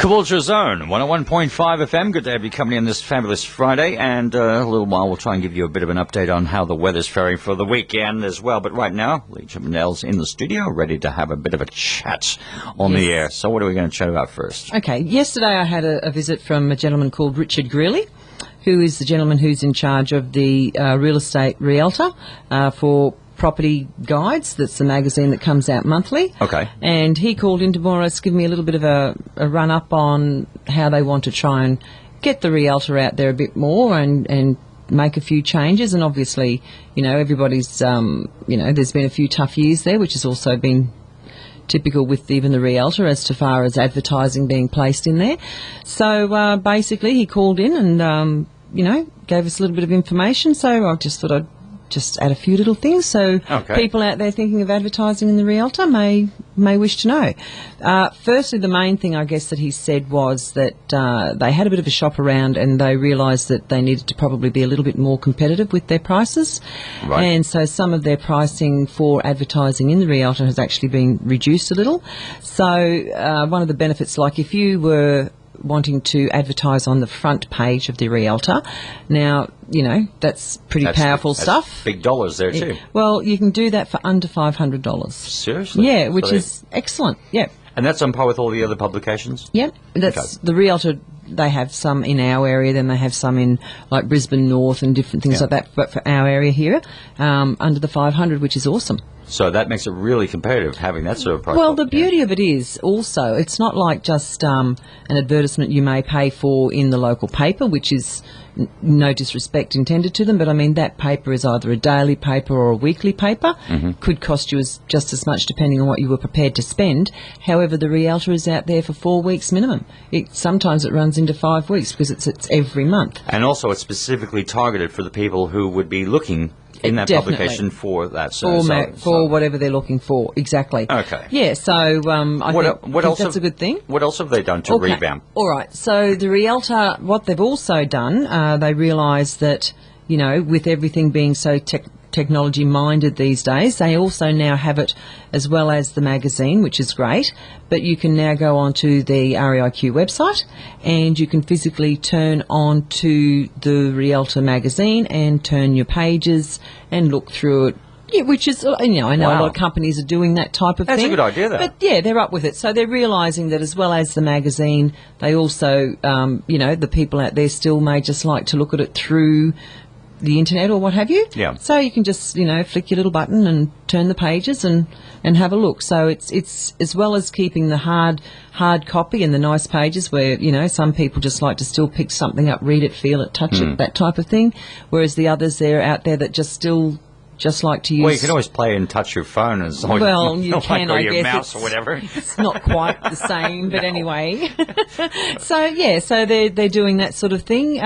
Caboolture Zone, 101.5 FM. Good to have you company on this fabulous Friday. And a little while, we'll try and give you a bit of an update on how the weather's faring for the weekend as well. But right now, Lee Chippendale's in the studio, ready to have a bit of a chat on the air. So what are we going to chat about first? Okay, yesterday I had a visit from a gentleman called Richard Greeley, who is the gentleman who's in charge of the real estate realtor for Property Guides. That's the magazine that comes out monthly. Okay. And he called in to more or less give me a little bit of a run-up on how they want to try and get the realtor out there a bit more and make a few changes. And obviously, you know, everybody's, there's been a few tough years there, which has also been typical with even the realtor as to far as advertising being placed in there. So basically he called in and, gave us a little bit of information. So I just thought I'd just add a few little things so people out there thinking of advertising in the realtor may wish to know. Firstly, the main thing I guess that he said was that they had a bit of a shop around and they realised that they needed to probably be a little bit more competitive with their prices. Right. And so some of their pricing for advertising in the realtor has actually been reduced a little. So one of the benefits, like if you were wanting to advertise on the front page of the realtor. Now, that's pretty powerful stuff. Big dollars there too. Well, you can do that for under $500. Seriously? Yeah, which is excellent. Yeah. And that's on par with all the other publications? Yep. That's the realtor. They have some in our area, then they have some in like Brisbane North and different things like that. But for our area here, under the 500, which is awesome. So that makes it really competitive, having that sort of price. Well, the beauty of it is also, it's not like just an advertisement you may pay for in the local paper, which is no disrespect intended to them, but I mean that paper is either a daily paper or a weekly paper. Could cost you just as much depending on what you were prepared to spend. However, the realtor is out there for 4 weeks minimum. Sometimes it runs into 5 weeks because it's every month. And also it's specifically targeted for the people who would be looking in that publication for that for whatever they're looking for. Exactly. Okay. Yeah, so I think that's a good thing. What else have they done to revamp? All right. So the realtor, what they've also done, they realised that, with everything being so technology minded these days, they also now have it as well as the magazine, which is great, but you can now go onto the REIQ website and you can physically turn on to the Realtor magazine and turn your pages and look through it. Yeah, which is, I know a lot of companies are doing that type of thing. That's a good idea, though. But, yeah, they're up with it. So they're realising that as well as the magazine, they also, the people out there still may just like to look at it through the internet or what have you. Yeah. So you can just, flick your little button and turn the pages and have a look. So it's as well as keeping the hard copy and the nice pages where, some people just like to still pick something up, read it, feel it, touch it, that type of thing. Whereas the others, they're out there that just like to use... Well, you can always play and touch your phone as long as you can, or I your guess. mouse or whatever. It's not quite the same, but anyway. So they're doing that sort of thing.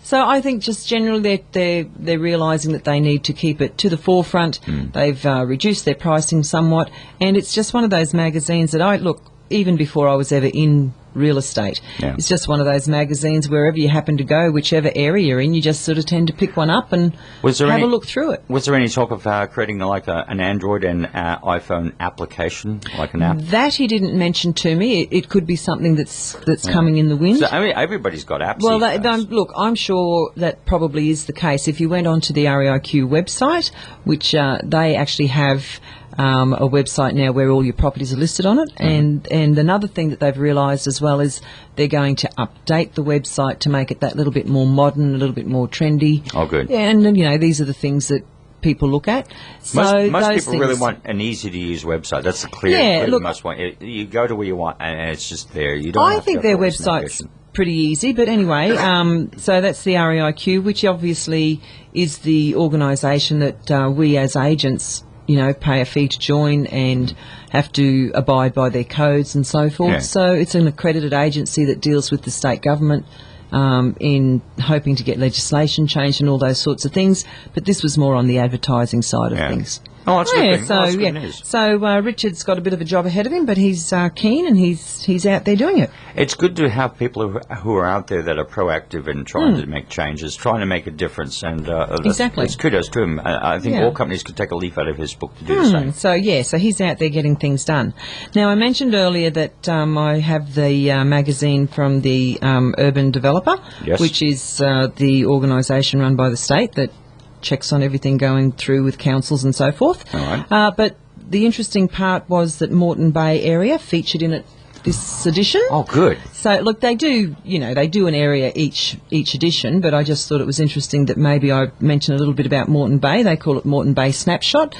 So I think just generally they're realising that they need to keep it to the forefront. They've reduced their pricing somewhat, and it's just one of those magazines that even before I was ever in real estate. Yeah. It's just one of those magazines wherever you happen to go, whichever area you're in, you just sort of tend to pick one up and have a look through it. Was there any talk of creating an Android and iPhone application, like an app? That he didn't mention to me. It could be something that's coming in the wind. So, everybody's got apps. Well, look, I'm sure that probably is the case. If you went onto the REIQ website, which they actually have a website now where all your properties are listed on it. And another thing that they've realised as well is they're going to update the website to make it that little bit more modern, a little bit more trendy. Oh, good. Yeah, and these are the things that people look at. So most people really want an easy-to-use website. That's the clear most want. You go to where you want, and it's just there. You don't. I think their website's pretty easy, but anyway, so that's the REIQ, which obviously is the organisation that we as agents pay a fee to join and have to abide by their codes and so forth. Yeah. So it's an accredited agency that deals with the state government in hoping to get legislation changed and all those sorts of things. But this was more on the advertising side of things. Oh, that's good. Yeah, thing. so Oh, that's good yeah, news. so Richard's got a bit of a job ahead of him, but he's keen and he's out there doing it. It's good to have people who are out there that are proactive and trying to make changes, trying to make a difference, and Exactly. it's kudos to him. I think Yeah. all companies could take a leaf out of his book to do the same. So he's out there getting things done. Now, I mentioned earlier that I have the magazine from the Urban Developer, Yes. which is the organisation run by the state that checks on everything going through with councils and so forth. All right. But the interesting part was that Moreton Bay area featured in it this edition. Oh, good. So, look, they do an area each edition, but I just thought it was interesting that maybe I mention a little bit about Moreton Bay. They call it Moreton Bay Snapshot.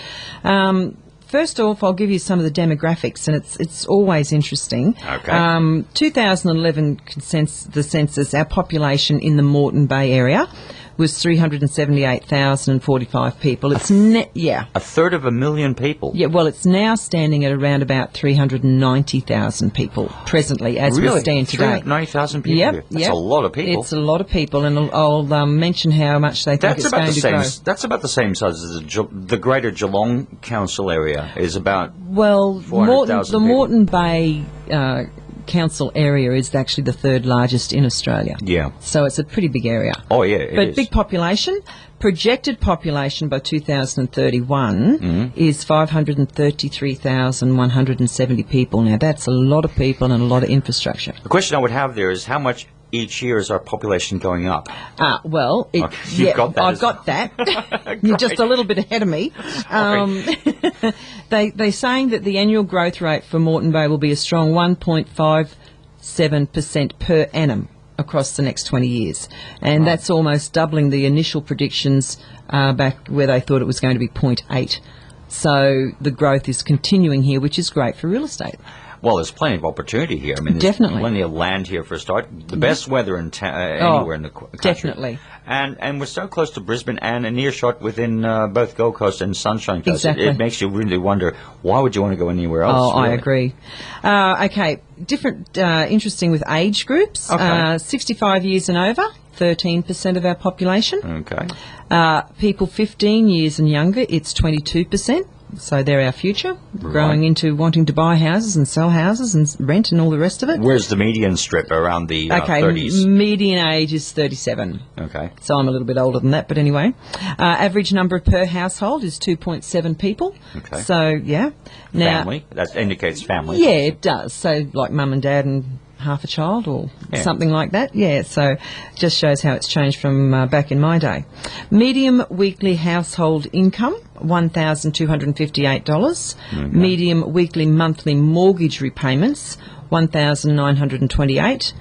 First off, I'll give you some of the demographics, and it's always interesting. Okay. 2011 the census, our population in the Moreton Bay area was 378,045 people. It's yeah. A third of a million people. Yeah, well, it's now standing at around about 390,000 people presently, as Really? we stand today. 390,000 people Yep, here. That's yep. a lot of people. It's a lot of people, and I'll mention how much they think That's it's about going the to same. grow. That's about the same size as the Greater Geelong Council area is about. Well, 400,000 the people. Moreton Bay council area is actually the third largest in Australia. Yeah. So it's a pretty big area. Oh yeah, it But is. big population. Projected population by 2031 Mm-hmm. is 533,170 people. Now, that's a lot of people and a lot of infrastructure. The question I would have there is how much each year is our population going up? Well, Okay, you've got that I've as got that. You're just a little bit ahead of me. They're saying that the annual growth rate for Moreton Bay will be a strong 1.57% per annum across the next 20 years. And that's almost doubling the initial predictions back where they thought it was going to be 0.8. So the growth is continuing here, which is great for real estate. Well, there's plenty of opportunity here. I mean, there's Definitely. plenty of land here for a start. The best weather in anywhere in the country. Definitely. And we're so close to Brisbane and an earshot within both Gold Coast and Sunshine Coast. Exactly. It makes you really wonder, why would you want to go anywhere else? Oh, I really? agree. Okay, different, interesting with age groups. Okay. 65 years and over, 13% of our population. Okay. People 15 years and younger, it's 22%. So they're our future, growing into wanting to buy houses and sell houses and rent and all the rest of it. Where's the median strip around the Okay, 30s? median age is 37. Okay. So I'm a little bit older than that, but anyway. Average number per household is 2.7 people. Okay. So, yeah. Now, Family. That indicates family. yeah, it does. So, like mum and dad and half a child or Yeah. something like that. Yeah, so just shows how it's changed from back in my day. Medium weekly household income, $1,258. Medium weekly monthly mortgage repayments, $1,928.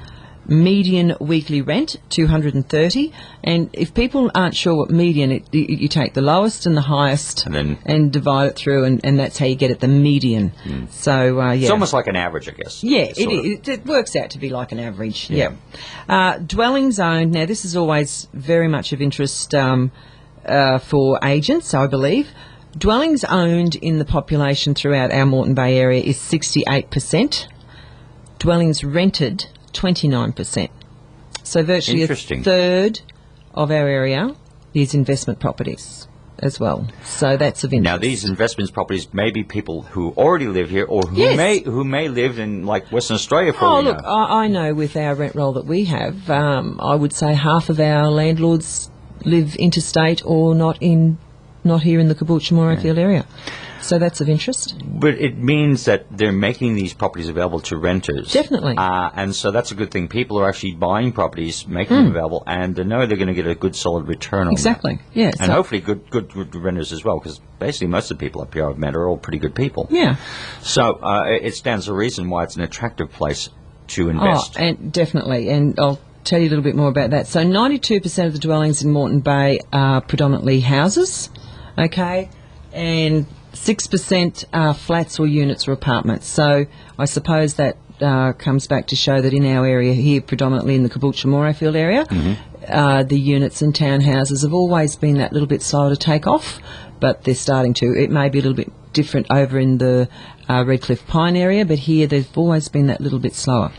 Median weekly rent, $230. And if people aren't sure what median, you take the lowest and the highest And divide it through, and that's how you get it, the median. So, yeah. It's almost like an average, I guess. Yeah, Sort of. it works out to be like an average. Yeah. Dwellings owned. Now, this is always very much of interest for agents, I believe. Dwellings owned in the population throughout our Moreton Bay area is 68%. Dwellings rented, 29%. So virtually a Interesting. third of our area is investment properties as well. So that's of interest. Now, these investments properties may be people who already live here or who Yes. may live in, like, Western Australia for Oh, all we look, know. I know with our rent roll that we have, I would say half of our landlords live interstate or not here in the Caboolture Morayfield area. So that's of interest. But it means that they're making these properties available to renters. Definitely. And so that's a good thing. People are actually buying properties, making them available, and they know they're going to get a good, solid return on Exactly. that. Yeah. And hopefully good renters as well, because basically most of the people up here I've met are all pretty good people. Yeah. So it stands to reason why it's an attractive place to invest. Oh, and definitely. And I'll tell you a little bit more about that. So 92% of the dwellings in Moreton Bay are predominantly houses, okay, and 6% are flats or units or apartments. So I suppose that comes back to show that in our area here, predominantly in the Caboolture Morayfield area, the units and townhouses have always been that little bit slower to take off, but they're starting to. It may be a little bit different over in the Redcliffe Pine area, but here they've always been that little bit slower.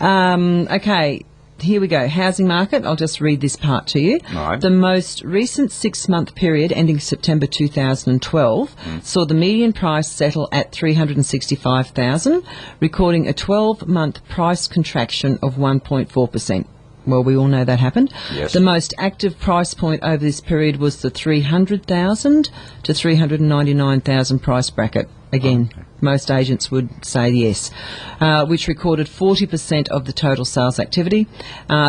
Okay. here we go. Housing market. I'll just read this part to you. All right. The most recent 6-month period ending September 2012 saw the median price settle at $365,000, recording a 12-month price contraction of 1.4%. Well, we all know that happened. Yes. The most active price point over this period was the $300,000 to $399,000 price bracket. Again, most agents would say yes, which recorded 40% of the total sales activity.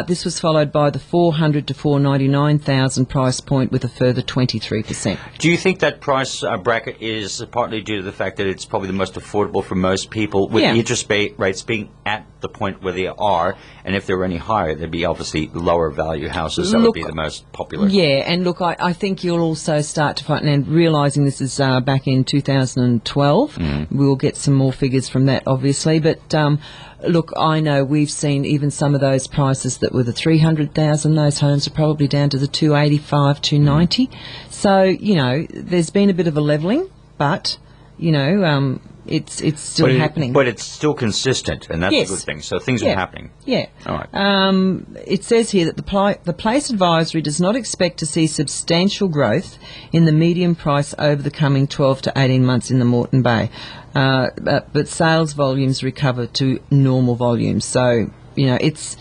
This was followed by the $400,000 to $499,000 price point with a further 23%. Do you think that price bracket is partly due to the fact that it's probably the most affordable for most people, with Yeah. the interest rates being at the point where they are, and if they were any higher, there'd be obviously lower value houses that would be the most popular? Yeah, and look, I think you'll also start to find, and realising this is back in 2012, we'll get some more figures from that, obviously. But look, I know we've seen even some of those prices that were the 300,000. Those homes are probably down to the 285, 290. So you know, there's been a bit of a levelling, but you know, it's still happening. But it's still consistent, and that's Yes. a good thing. So things are happening. Yeah. All right. It says here that the Place Advisory does not expect to see substantial growth in the median price over the coming 12 to 18 months in the Moreton Bay, but sales volumes recover to normal volumes. So you know, it's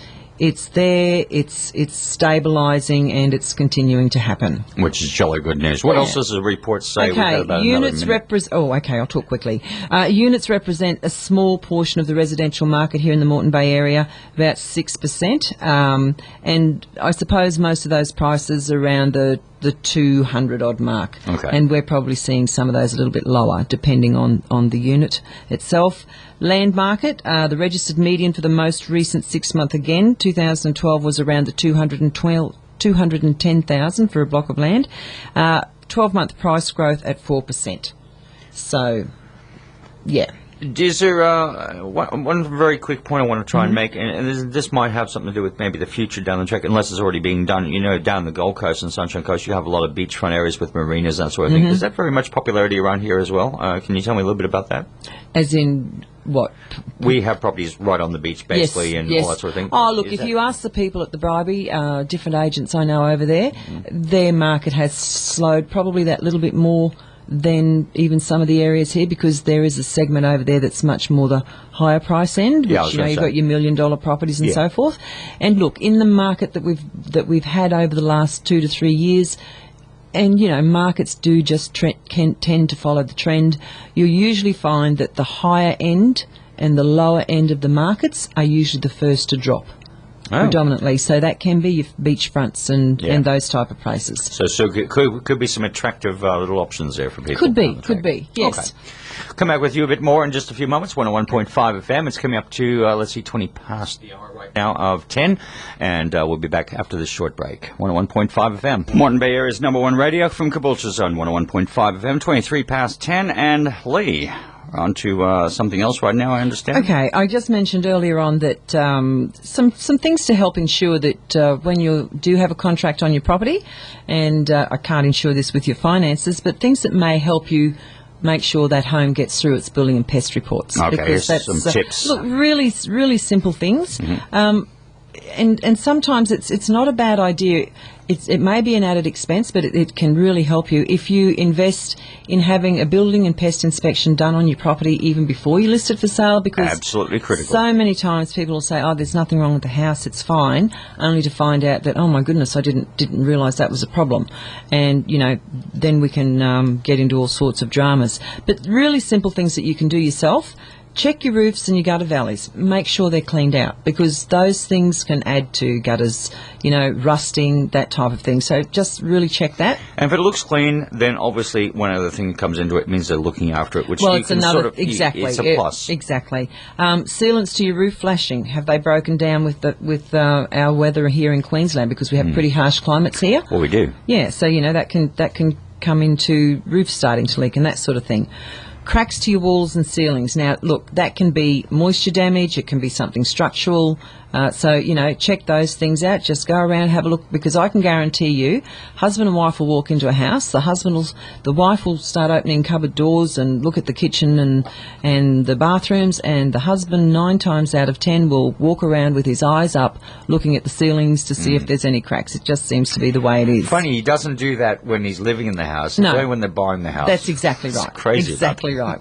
there, it's stabilising, and it's continuing to happen. Which is jolly good news. What else does the report say? We've got Okay, about units another minute. I'll talk quickly. Units represent a small portion of the residential market here in the Moreton Bay area, about 6%, and I suppose most of those prices are around the 200 odd mark. Okay. And we're probably seeing some of those a little bit lower, depending on the unit itself. Land market, the registered median for the most recent 6-month, again, 2012, was around the 210,000 for a block of land. 12-month price growth at 4%. So, yeah. Is there one very quick point I want to try and make, and this might have something to do with maybe the future down the track, unless it's already being done. You know, down the Gold Coast and Sunshine Coast, you have a lot of beachfront areas with marinas and that sort of thing. Is that very much popularity around here as well? Can you tell me a little bit about that? As in what? We have properties right on the beach, basically, and all that sort of thing. Oh, look, Is if that- you ask the people at the Bribie, different agents I know over there, their market has slowed probably that little bit more than even some of the areas here, because there is a segment over there that's much more the higher price end, Yeah, I which was you know, gonna you've say. got your $1 million properties and Yeah. so forth. And look, in the market that we've had over the last 2 to 3 years, and you know, markets do just can tend to follow the trend. You'll usually find that the higher end and the lower end of the markets are usually the first to drop. Oh. Predominantly, so that can be your beachfronts and those type of places. So could be some attractive little options there for people. Could down the be, track. yes. Okay. Come back with you a bit more in just a few moments. 101.5 FM. It's coming up to, 20 past the hour right now of 10. And we'll be back after this short break. 101.5 FM. Moreton Bay Area's number one radio from Caboolture Zone. 101.5 FM, 23 past 10. And Lee, on to something else right now, I understand. Okay, I just mentioned earlier on that some things to help ensure that when you do have a contract on your property, and I can't ensure this with your finances, but things that may help you make sure that home gets through its building and pest reports. Okay, because here's some tips. Look, really simple things. And sometimes it's not a bad idea. It may be an added expense, but it can really help you if you invest in having a building and pest inspection done on your property even before you list it for sale, because Absolutely critical. so many times people will say, oh, there's nothing wrong with the house, it's fine, only to find out that, oh my goodness, I didn't realise that was a problem. And, you know, then we can get into all sorts of dramas. But really simple things that you can do yourself. Check your roofs and your gutter valleys. Make sure they're cleaned out, because those things can add to gutters, you know, rusting, that type of thing. So just really check that. And if it looks clean, then obviously one other thing that comes into it means they're looking after it, which Well, you it's can another, sort of, exactly. it's a plus. Exactly. Sealants to your roof flashing. Have they broken down with our weather here in Queensland, because we have pretty harsh climates here? Well, we do. Yeah, so, you know, that can come into roofs starting to leak and that sort of thing. cracks to your walls and ceilings. Now, look, that can be moisture damage. It can be something structural. So, check those things out. Just go around, have a look, because I can guarantee you, husband and wife will walk into a house. The wife will start opening cupboard doors and look at the kitchen and the bathrooms, and the husband 9 times out of 10 will walk around with his eyes up, looking at the ceilings to see if there's any cracks. It just seems to be the way it is. Funny, he doesn't do that when he's living in the house. No. It's only when they're buying the house. That's exactly right. It's crazy. Exactly right.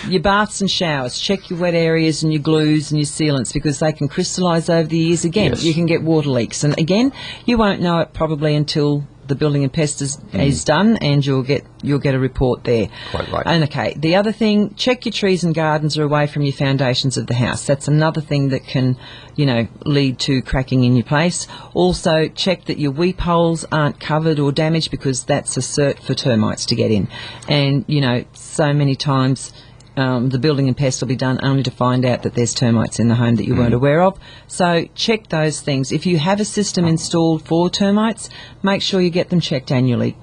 Your baths and showers. Check your wet areas and your glues and your sealants, because they can crystallise over the years. Again, Yes. you can get water leaks, and again, you won't know it probably until the building and pest is done, and you'll get a report there. Quite right. And okay, the other thing, check your trees and gardens are away from your foundations of the house. That's another thing that can, lead to cracking in your place. Also, check that your weep holes aren't covered or damaged, because that's a cert for termites to get in. And so many times, the building and pest will be done only to find out that there's termites in the home that you weren't aware of. So check those things. If you have a system installed for termites, make sure you get them checked annually.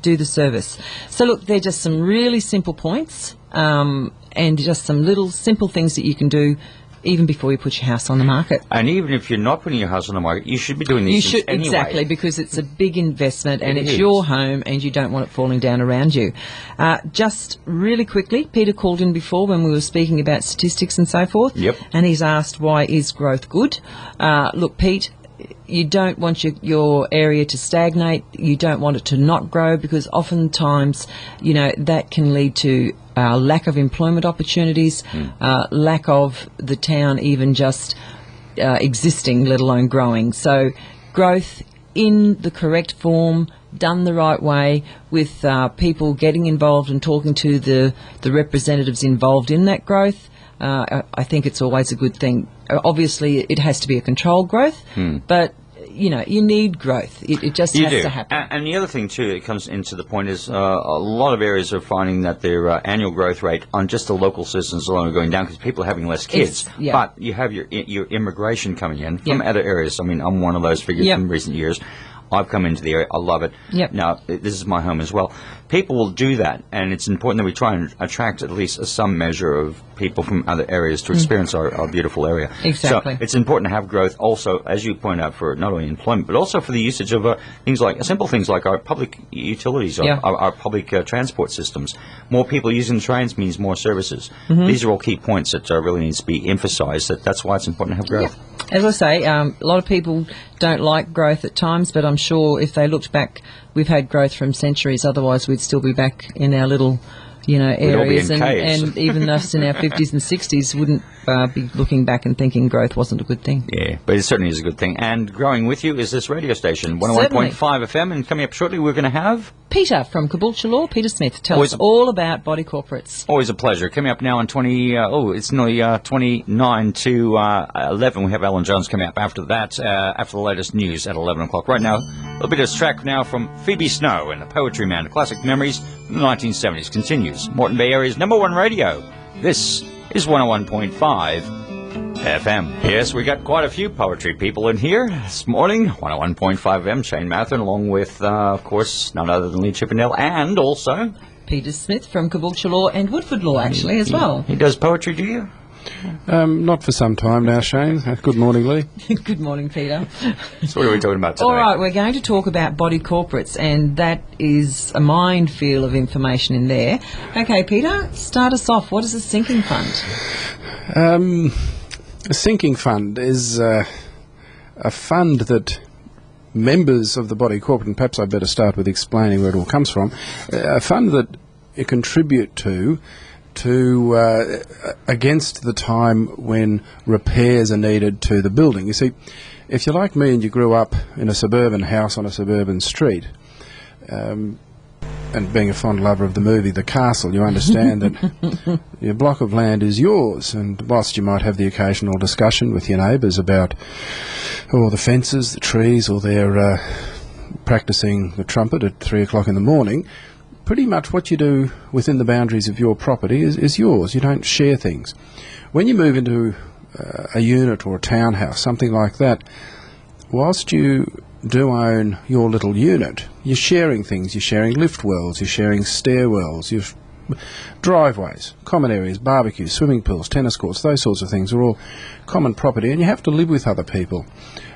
Do the service. So look, they're just some really simple points, and just some little simple things that you can do even before you put your house on the market. And even if you're not putting your house on the market, you should be doing these things anyway. Exactly, because it's a big investment and It it's is. your home and you don't want it falling down around you. Just really quickly, Peter called in before when we were speaking about statistics and so forth. Yep. And he's asked, why is growth good? Look, Pete, you don't want your area to stagnate. You don't want it to not grow, because oftentimes, that can lead to lack of employment opportunities, lack of the town even just existing, let alone growing. So growth in the correct form, done the right way, with people getting involved and talking to the representatives involved in that growth, I think it's always a good thing. Obviously, it has to be a controlled growth, but you need growth. It just has to happen. And the other thing too that comes into the point is a lot of areas are finding that their annual growth rate on just the local citizens alone are going down because people are having less kids. Yeah. But you have your immigration coming in from Yep. other areas. I mean, I'm one of those figures Yep. in recent years. I've come into the area. I love it. Yep. Now, this is my home as well. People will do that, and it's important that we try and attract at least some measure of people from other areas to experience our beautiful area. Exactly. So it's important to have growth also, as you point out, for not only employment, but also for the usage of simple things like our public utilities, Yeah. our public transport systems. More people using the trains means more services. These are all key points that really needs to be emphasised. That's why it's important to have growth. As I say, a lot of people don't like growth at times, but I'm sure if they looked back, we've had growth from centuries. Otherwise, we'd still be back in our little, areas, all be in caves. and even us in our 50s and 60s wouldn't be looking back and thinking growth wasn't a good thing. Yeah, but it certainly is a good thing. And growing with you is this radio station, 101.5 FM, and coming up shortly we're going to have... Peter from Caboolture Law, Peter Smith, tell Always us all about body corporates. Always a pleasure. Coming up now on it's nearly 29 to 11. We have Alan Jones coming up after that, after the latest news at 11 o'clock. Right now, a little bit of track now from Phoebe Snow and the Poetry Man. Classic memories from the 1970s continues. Moreton Bay Area's #1 radio. This is 101.5 FM. Yes, we got quite a few poetry people in here this morning. 101.5 FM, Shane Mathern, along with, of course, none other than Lee Chippendale, and also... Peter Smith from Caboolture Law and Woodford Law, actually, as well. He does poetry, do you? Not for some time now, Shane. Good morning, Lee. Good morning, Peter. So what are we talking about today? All right, we're going to talk about body corporates, and that is a minefield of information in there. Okay, Peter, start us off. What is a sinking fund? A sinking fund is a fund that members of the body corporate, and perhaps I better start with explaining where it all comes from, a fund that you contribute to against the time when repairs are needed to the building. You see, if you're like me and you grew up in a suburban house on a suburban street, and being a fond lover of the movie The Castle, you understand that your block of land is yours, and whilst you might have the occasional discussion with your neighbours about the fences, the trees, or they're practising the trumpet at 3 o'clock in the morning, pretty much what you do within the boundaries of your property is yours. You don't share things. When you move into a unit or a townhouse, something like that, whilst you do own your little unit, you're sharing things. You're sharing lift wells, you're sharing stairwells, driveways, common areas, barbecues, swimming pools, tennis courts, those sorts of things are all common property, and you have to live with other people.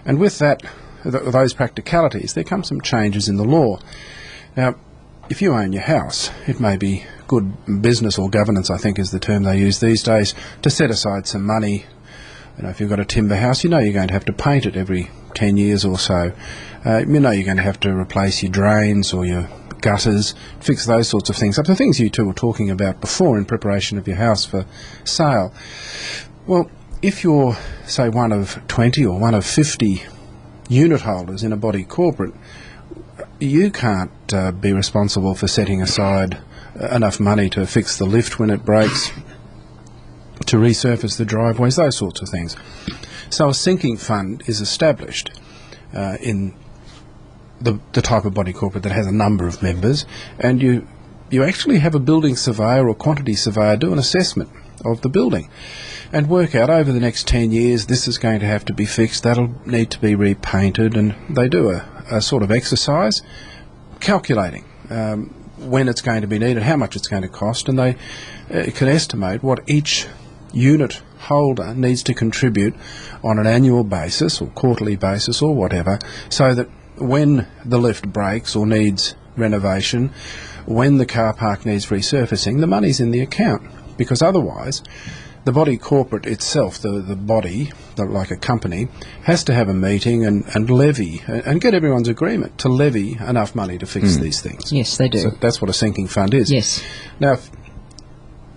And with that, those practicalities, there come some changes in the law. Now, if you own your house, it may be good business or governance, I think is the term they use these days, to set aside some money. You know, if you've got a timber house, you know you're going to have to paint it every 10 years or so. You know you're going to have to replace your drains or your gutters, fix those sorts of things up. The things you two were talking about before in preparation of your house for sale. Well, if you're, say, one of 20 or one of 50 unit holders in a body corporate, you can't be responsible for setting aside enough money to fix the lift when it breaks, to resurface the driveways, those sorts of things. So a sinking fund is established in the type of body corporate that has a number of members, and you actually have a building surveyor or quantity surveyor do an assessment of the building and work out over the next 10 years this is going to have to be fixed, that'll need to be repainted, and they do a sort of exercise calculating when it's going to be needed, how much it's going to cost, and they can estimate what each unit holder needs to contribute on an annual basis or quarterly basis or whatever, so that when the lift breaks or needs renovation, when the car park needs resurfacing, the money's in the account. Because otherwise, the body corporate itself, the body, like a company, has to have a meeting and levy, and get everyone's agreement to levy enough money to fix these things. Yes, they do. So that's what a sinking fund is. Yes. Now, if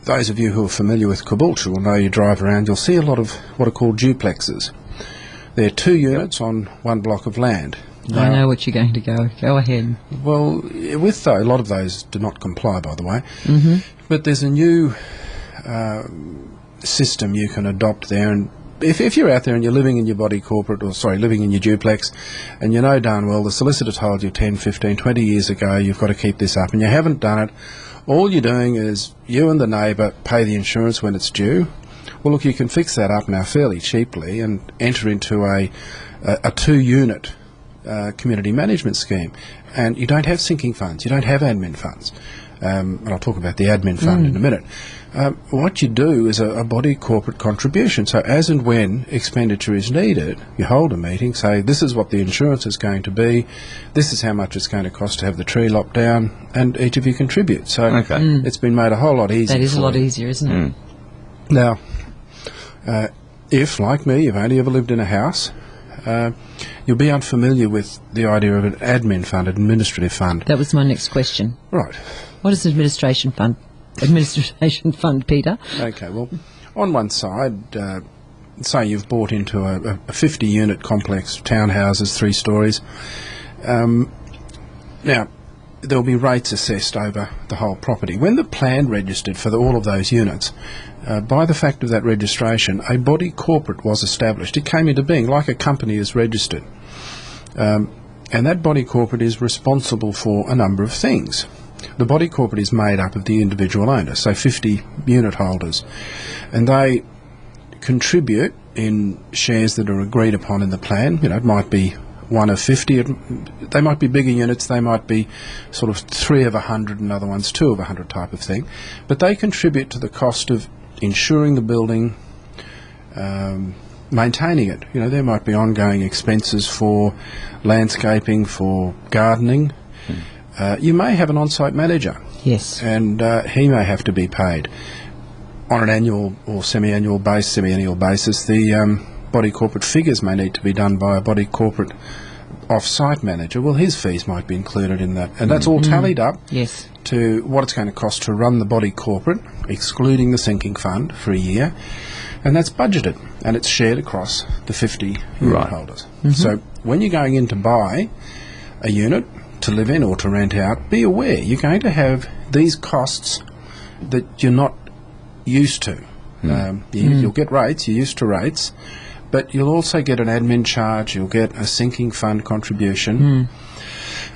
those of you who are familiar with Caboolture will know, you drive around, you'll see a lot of what are called duplexes. They're 2 units on one block of land. I know what you're going to go. Go ahead. Well, with a lot of those do not comply, by the way. But there's a new system you can adopt there, and if you're out there and you're living in your body corporate, living in your duplex, and you know darn well the solicitor told you 10, 15, 20 years ago you've got to keep this up, and you haven't done it, all you're doing is you and the neighbour pay the insurance when it's due. Well, look, you can fix that up now fairly cheaply and enter into a 2-unit community management scheme, and you don't have sinking funds, you don't have admin funds, and I'll talk about the admin fund in a minute. What you do is a body corporate contribution. So as and when expenditure is needed, you hold a meeting, say this is what the insurance is going to be, this is how much it's going to cost to have the tree lopped down, and each of you contribute. So it's been made a whole lot easier. That is a lot easier, isn't it? Now, if, like me, you've only ever lived in a house, you'll be unfamiliar with the idea of an admin fund, administrative fund. That was my next question. Right. What is an administration fund? Administration fund, Peter. Okay, well, on one side, say you've bought into a 50-unit complex, townhouses, 3 stories. Now, there'll be rates assessed over the whole property. When the plan registered for all of those units, by the fact of that registration, a body corporate was established. It came into being like a company is registered. And that body corporate is responsible for a number of things. The body corporate is made up of the individual owners, so 50 unit holders, and they contribute in shares that are agreed upon in the plan. You know, it might be 1 of 50, they might be bigger units, they might be sort of 3 of 100 and other ones 2 of 100 type of thing, but they contribute to the cost of insuring the building, maintaining it. You know, there might be ongoing expenses for landscaping, for gardening. You may have an on-site manager. Yes. And he may have to be paid on an annual or semi-annual basis. The body corporate figures may need to be done by a body corporate off-site manager. Well, his fees might be included in that. And that's all tallied up to what it's going to cost to run the body corporate, excluding the sinking fund, for a year. And that's budgeted, and it's shared across the 50 unit holders. So when you're going in to buy a unit to live in or to rent out, be aware you're going to have these costs that you're not used to. You'll get rates, you're used to rates, but you'll also get an admin charge, you'll get a sinking fund contribution.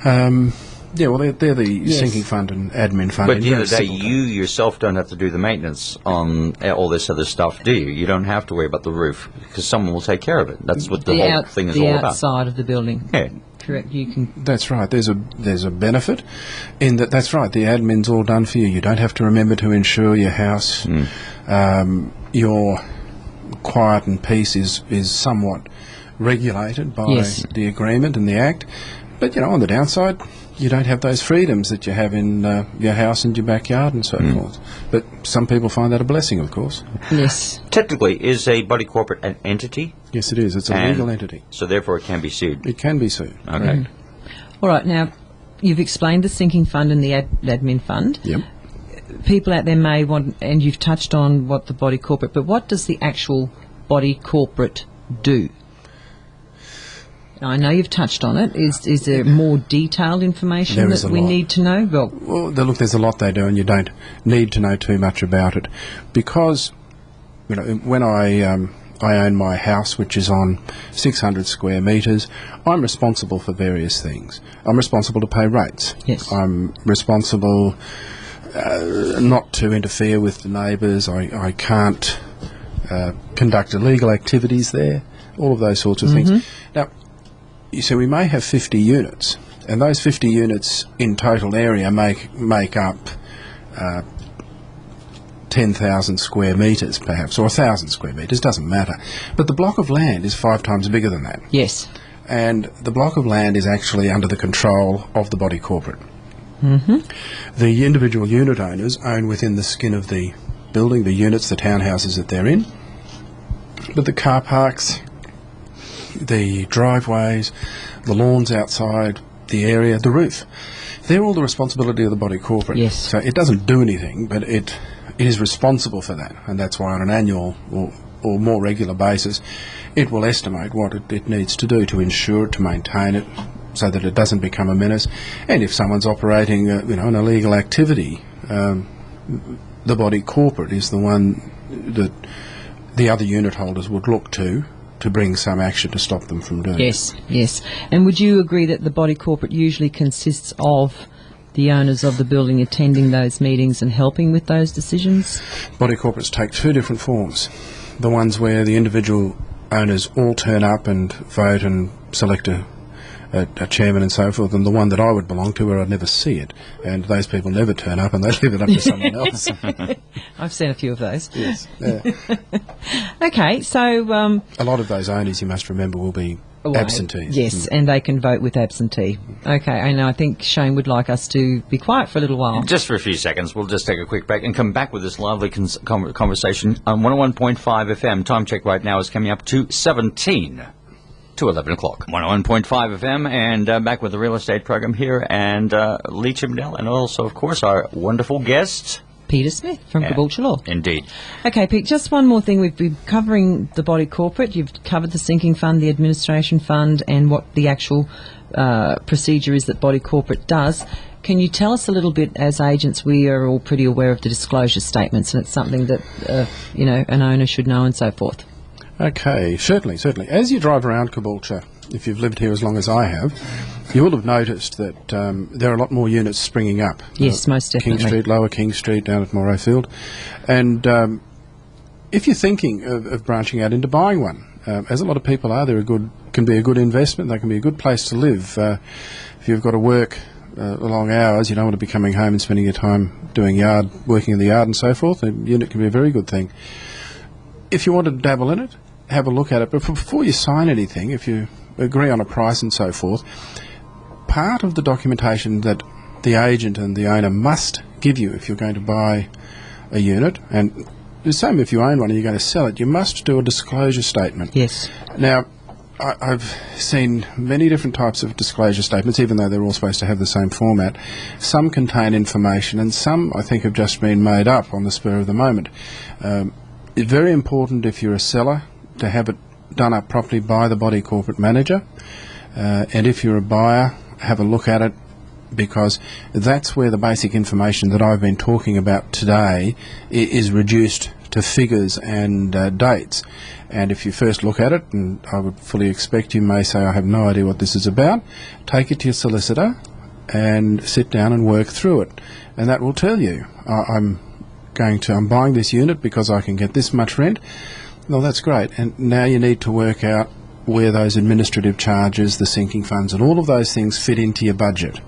They're the sinking fund and admin fund. But at the end of the day, you yourself don't have to do the maintenance on all this other stuff, do you? You don't have to worry about the roof, because someone will take care of it. That's what the whole thing is all about. The outside of the building. Yeah. correct. You can. That's right. There's a benefit in that. That's right. The admin's all done for you. You don't have to remember to insure your house. Your quiet and peace is somewhat regulated by Yes. the agreement and the act. But on the downside, you don't have those freedoms that you have in your house and your backyard and so forth. But some people find that a blessing, of course. Yes. Technically, is a body corporate an entity? Yes, it is. It's a And legal entity. So therefore it can be sued. It can be sued. Okay. All right. Now, you've explained the sinking fund and the admin fund. Yep. People out there may want, and you've touched on what the body corporate, but what does the actual body corporate do? I know you've touched on it. Is there more detailed information There is that a we lot. need to know? Well, look, there's a lot they do, and you don't need to know too much about it, because when I own my house, which is on 600 square metres, I'm responsible for various things. I'm responsible to pay rates. Yes. I'm responsible not to interfere with the neighbours. I can't conduct illegal activities there. All of those sorts of things. Now, you see, we may have 50 units, and those 50 units in total area make up 10,000 square metres, perhaps, or 1,000 square metres, doesn't matter. But the block of land is 5 times bigger than that. Yes. And the block of land is actually under the control of the body corporate. The individual unit owners own within the skin of the building, the units, the townhouses that they're in. But the car parks, the driveways, the lawns outside, the area, the roof, they're all the responsibility of the body corporate. Yes. So it doesn't do anything, but it is responsible for that. And that's why on an annual or more regular basis, it will estimate what it needs to do to ensure it, to maintain it, so that it doesn't become a menace. And if someone's operating an illegal activity, the body corporate is the one that the other unit holders would look to bring some action to stop them from doing it. Yes. And would you agree that the body corporate usually consists of the owners of the building attending those meetings and helping with those decisions? Body corporates take two different forms. The ones where the individual owners all turn up and vote and select a chairman and so forth, and the one that I would belong to where I'd never see it, and those people never turn up and they leave it up to someone else. I've seen a few of those. Yes. Yeah. Okay, so A lot of those owners, you must remember, will be absentees. Yes, and they can vote with absentee. Okay, and I think Shane would like us to be quiet for a little while. Just for a few seconds, we'll just take a quick break and come back with this lovely conversation on 101.5 FM. Time check right now is coming up to 17 to 11 o'clock. 101.5 FM, and back with the real estate program here, and Lee Chippendale, and also, of course, our wonderful guest, Peter Smith from Caboolture Law. Indeed. Okay, Pete, just one more thing. We've been covering the body corporate. You've covered the sinking fund, the administration fund, and what the actual procedure is that body corporate does. Can you tell us a little bit, as agents, we are all pretty aware of the disclosure statements, and it's something that, an owner should know and so forth. Okay, certainly. As you drive around Caboolture, if you've lived here as long as I have, you will have noticed that there are a lot more units springing up. Yes, most definitely. King Street, Lower King Street, down at Morayfield. And if you're thinking of branching out into buying one, as a lot of people are, can be a good investment. They can be a good place to live. If you've got to work long hours, you don't want to be coming home and spending your time working in the yard and so forth, a unit can be a very good thing. If you want to dabble in it, have a look at it. But before you sign anything, if you agree on a price and so forth, part of the documentation that the agent and the owner must give you if you're going to buy a unit, and the same if you own one and you're going to sell it, you must do a disclosure statement. Yes. Now, I've seen many different types of disclosure statements, even though they're all supposed to have the same format. Some contain information, and some, I think, have just been made up on the spur of the moment. It's very important, if you're a seller, to have it done up properly by the body corporate manager. And if you're a buyer, have a look at it, because that's where the basic information that I've been talking about today is reduced to figures and dates. And if you first look at it, and I would fully expect you may say, I have no idea what this is about, take it to your solicitor and sit down and work through it. And that will tell you, I'm buying this unit because I can get this much rent. Well, that's great. And now you need to work out where those administrative charges, the sinking funds, and all of those things fit into your budget.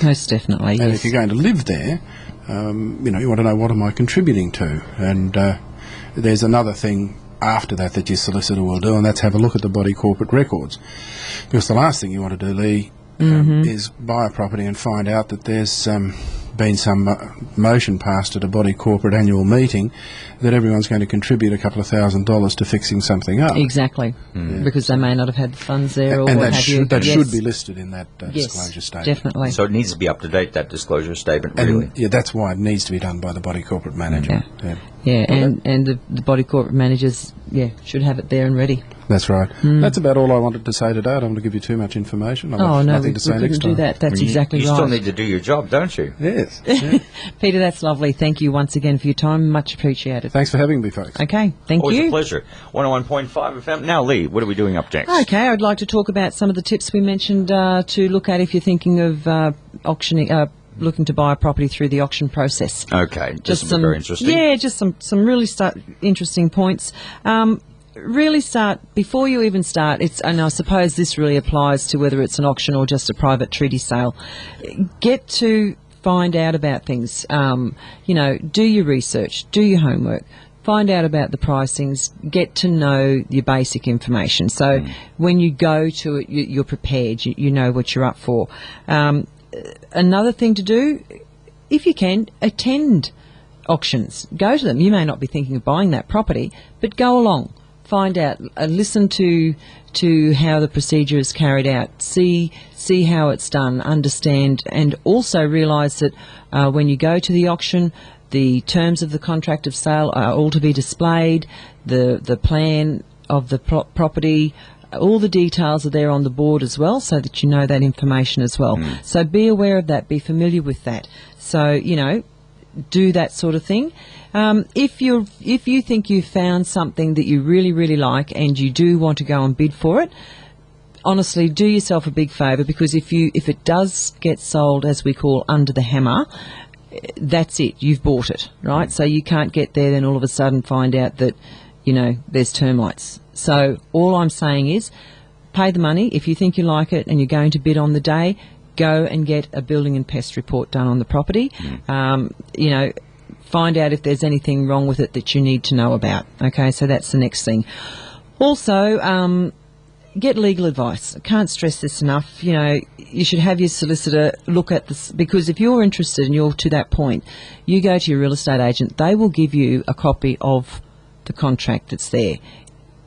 Most definitely. And Yes. if you're going to live there, you want to know, what am I contributing to? And there's another thing after that your solicitor will do, and that's have a look at the body corporate records. Because the last thing you want to do, Lee, is buy a property and find out that there's been some motion passed at a body corporate annual meeting that everyone's going to contribute a couple of $1,000s to fixing something up. Exactly, because they may not have had the funds there, or And what that, have you. that Yes. should be listed in that Yes, disclosure statement. definitely. So it needs to be up to date, that disclosure statement, And really. yeah, that's why it needs to be done by the body corporate manager. Yeah. And the body corporate managers, should have it there and ready. That's right. That's about all I wanted to say today. I don't want to give you too much information. I've got nothing to say we next couldn't do time. that. That's You- exactly you right. still need to do your job, don't you? Yes. Yeah. Peter, that's lovely. Thank you once again for your time. Much appreciated. Thanks for having me, folks. Okay, thank Always you. a pleasure. 101.5 FM. Now, Lee, what are we doing up next? Okay, I'd like to talk about some of the tips we mentioned to look at if you're thinking of auctioning, looking to buy a property through the auction process. Okay, just some very interesting. Yeah, just some really interesting points. Really start before you even start. And I suppose this really applies to whether it's an auction or just a private treaty sale. Get to find out about things. Do your research, do your homework. Find out about the pricings, get to know your basic information. So when you go to it, you're prepared, you know what you're up for. Another thing to do, if you can, attend auctions. Go to them. You may not be thinking of buying that property, but go along. Find out, listen to how the procedure is carried out, see how it's done, understand, and also realise that when you go to the auction, the terms of the contract of sale are all to be displayed, the plan of the property, all the details are there on the board as well, so that you know that information as well. So be aware of that, be familiar with that. So, do that sort of thing. If you think you've found something that you really, really like and you do want to go and bid for it, honestly, do yourself a big favour, because if it does get sold, as we call, under the hammer, that's it. You've bought it, right? So you can't get there then all of a sudden find out that, there's termites. So all I'm saying is pay the money. If you think you like it and you're going to bid on the day, go and get a building and pest report done on the property. Find out if there's anything wrong with it that you need to know about. Okay, so that's the next thing. Also, get legal advice. I can't stress this enough. You should have your solicitor look at this, because if you're interested and you're to that point, you go to your real estate agent. They will give you a copy of the contract that's there.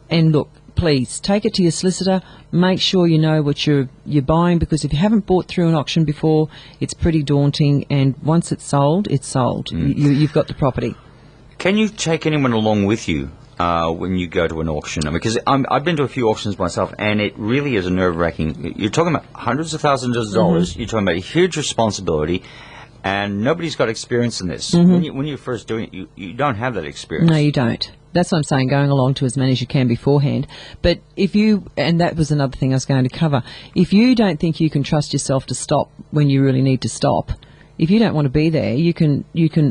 And look, please take it to your solicitor. Make sure you know what you're buying, because if you haven't bought through an auction before, it's pretty daunting. And once it's sold, it's sold. You've got the property. Can you take anyone along with you when you go to an auction? Because I've been to a few auctions myself, and it really is a nerve-wracking. You're talking about hundreds of thousands of dollars. You're talking about a huge responsibility, and nobody's got experience in this. When you're first doing it, you don't have that experience. No, you don't. That's what I'm saying, going along to as many as you can beforehand. But and that was another thing I was going to cover, if you don't think you can trust yourself to stop when you really need to stop, if you don't want to be there, you can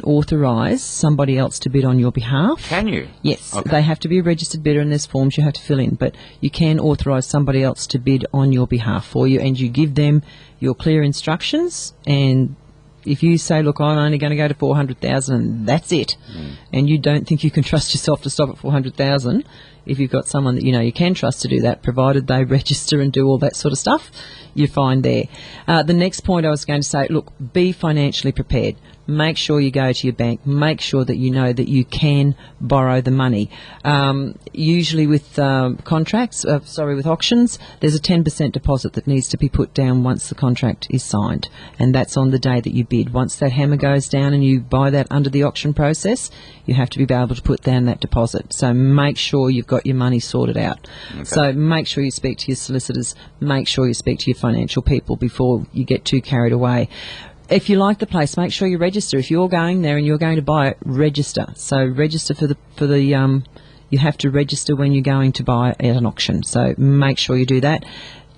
authorise somebody else to bid on your behalf. Can you? Yes, Okay. they have to be a registered bidder, and there's forms you have to fill in, but you can authorise somebody else to bid on your behalf for you, and you give them your clear instructions. And if you say, look, I'm only going to go to 400,000 and that's it, and you don't think you can trust yourself to stop at 400,000, if you've got someone that you can trust to do that, provided they register and do all that sort of stuff, you're fine there. The next point I was going to say, look, be financially prepared. Make sure you go to your bank. Make sure that you know that you can borrow the money. Usually with with auctions, there's a 10% deposit that needs to be put down once the contract is signed, and that's on the day that you bid. Once that hammer goes down and you buy that under the auction process, you have to be able to put down that deposit. So make sure you've got your money sorted out. Okay. So make sure you speak to your solicitors. Make sure you speak to your financial people before you get too carried away. If you like the place, make sure you register. If you're going there and you're going to buy it, register. So register for the you have to register when you're going to buy at an auction. So make sure you do that.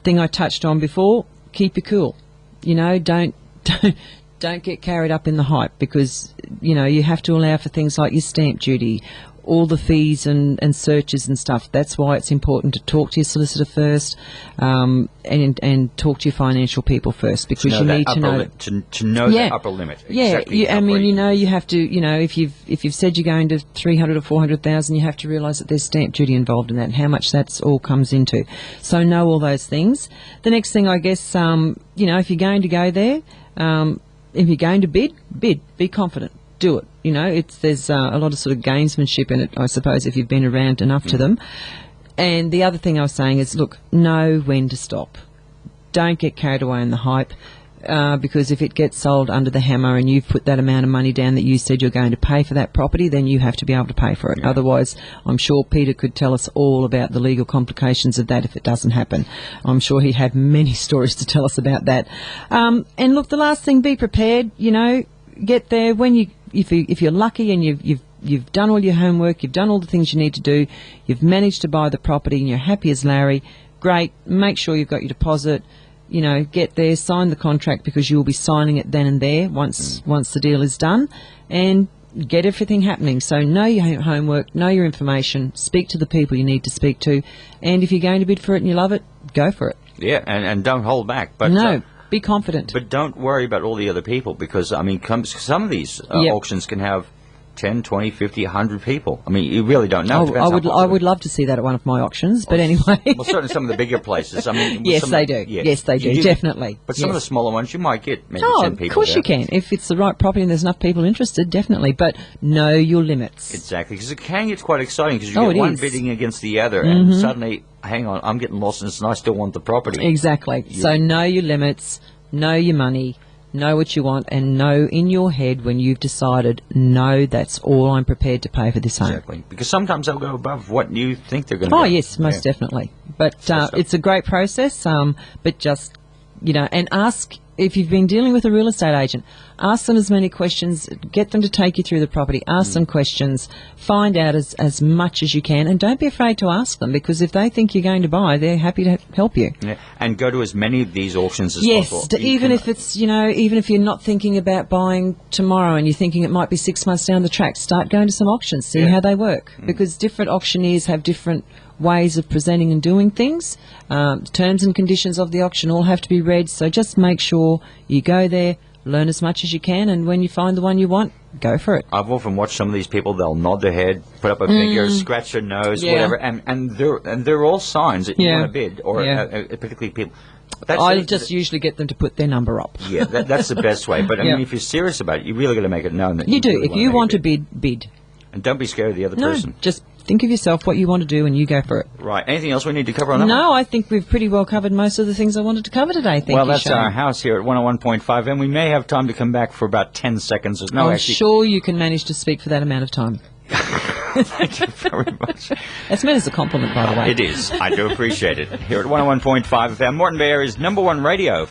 Thing I touched on before, keep your cool. Don't get carried up in the hype, because you have to allow for things like your stamp duty, all the fees and searches and stuff. That's why it's important to talk to your solicitor first, and talk to your financial people first, because you need to know to know the upper limit. Yeah, Exactly I mean, you have to, if you've said you're going to 300 or 400,000, you have to realise that there's stamp duty involved in that, and how much that's all comes into. So know all those things. The next thing, I guess, if you're going to go there, if you're going to bid, be confident. Do it. There's a lot of sort of gamesmanship in it, I suppose, if you've been around enough to them. And the other thing I was saying is, look, know when to stop. Don't get carried away in the hype, because if it gets sold under the hammer and you've put that amount of money down that you said you're going to pay for that property, then you have to be able to pay for it. Yeah. Otherwise, I'm sure Peter could tell us all about the legal complications of that if it doesn't happen. I'm sure he'd have many stories to tell us about that. And look, the last thing, be prepared. Get there when if you're lucky and you've done all your homework, you've done all the things you need to do, you've managed to buy the property and you're happy as Larry, great. Make sure you've got your deposit. Get there, sign the contract, because you'll be signing it then and there once the deal is done, and get everything happening. So know your homework, know your information, speak to the people you need to speak to, and if you're going to bid for it and you love it, go for it. Yeah, and don't hold back. But no. Be confident. But don't worry about all the other people, because, some of these auctions can have 10, 20, 50, 100 people. I mean, you really don't know. I would love to see that at one of my auctions, but anyway. Well, certainly some of the bigger places. Yes, they do. Yeah. Yes, they do, definitely. But some of the smaller ones, you might get maybe 10 people. Of course you can. If it's the right property and there's enough people interested, definitely. But know your limits. Exactly, because it can get quite exciting, because you get one bidding against the other, and suddenly, hang on, I'm getting lost in this and I still want the property. Exactly. So know your limits, know your money, know what you want, and know in your head when you've decided, no, that's all I'm prepared to pay for this home. Exactly. Because sometimes they'll go above what you think they're going to Oh, yes, most definitely. But it's a great process, but just, and ask, if you've been dealing with a real estate agent, ask them as many questions, get them to take you through the property, ask them questions, find out as much as you can, and don't be afraid to ask them, because if they think you're going to buy, they're happy to help you. Yeah. And go to as many of these auctions as possible. Yes, even if it's, even if you're not thinking about buying tomorrow and you're thinking it might be 6 months down the track, start going to some auctions, see how they work, because different auctioneers have different ways of presenting and doing things. Terms and conditions of the auction all have to be read, so just make sure you go there, learn as much as you can, and when you find the one you want, go for it. I've often watched some of these people, they'll nod their head, put up a finger, scratch their nose, whatever, and they're all signs that you want to bid, or particularly people. I just usually get them to put their number up. Yeah, that's the best way. But I mean, if you're serious about it, you really got to make it known that you do. Really if you want to bid. And don't be scared of the other person. Just think of yourself, what you want to do, and you go for it. Right. Anything else we need to cover on that? No, I think we've pretty well covered most of the things I wanted to cover today. Well, that's our house here at 101.5, and we may have time to come back for about 10 seconds. I'm sure you can manage to speak for that amount of time. Thank you very much. That's meant as a compliment, by the way. It is. I do appreciate it. Here at 101.5 FM, Moreton Bay Area's #1 radio.